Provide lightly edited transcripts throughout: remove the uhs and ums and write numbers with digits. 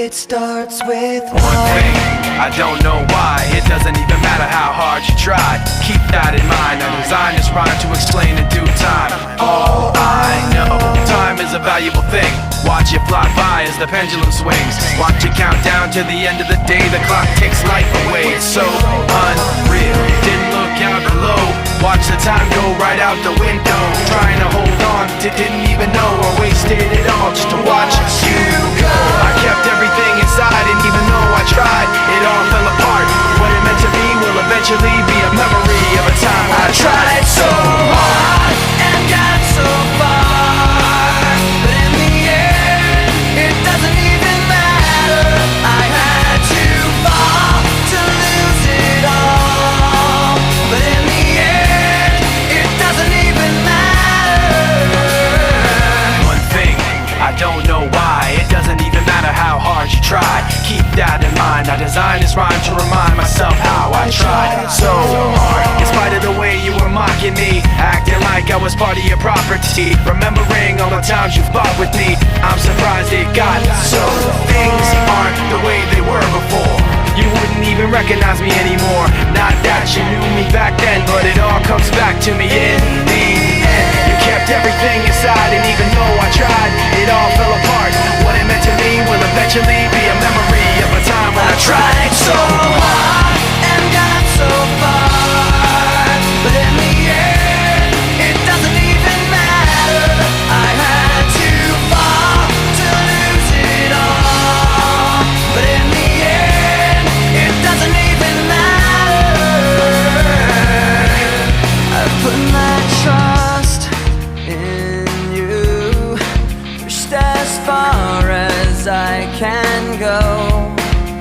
It starts with one thing, I don't know why. It doesn't even matter how hard you try. Keep that in mind. I designed this rhyme to explain in due time. All I know, time is a valuable thing. Watch it fly by as the pendulum swings. Watch it count down to the end of the day. The clock takes life away. It's so unreal. Didn't look out below. Watch the time go right out the window. Trying to hold on to didn't even know I wasted it all just to watch you go. I kept everything inside, and even though I tried, it all fell apart. What it meant to me will eventually be a memory of a time when I tried so hard and got so far, but in the end, it doesn't even matter. I had to fall to lose it all, but in the end, it doesn't even matter. One thing, I don't know why. It doesn't even matter how hard you try. Keep that in mind. I designed this rhyme to remind myself how I tried so hard. In spite of the way you were mocking me, acting like I was part of your property, remembering all the times you fought with me, I'm surprised it got so. Things aren't the way they were before. You wouldn't even recognize me anymore. Not that you knew me back then, but it all comes back to me in the end. You kept everything inside, and even though I tried, it all fell apart. What it meant to me will eventually be a memory of a time when I tried so hard and got so far, but in the end, it doesn't even matter. I had to fall to lose it all, but in the end, it doesn't even matter. I put my trust in you, pushed as far as I can go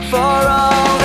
for all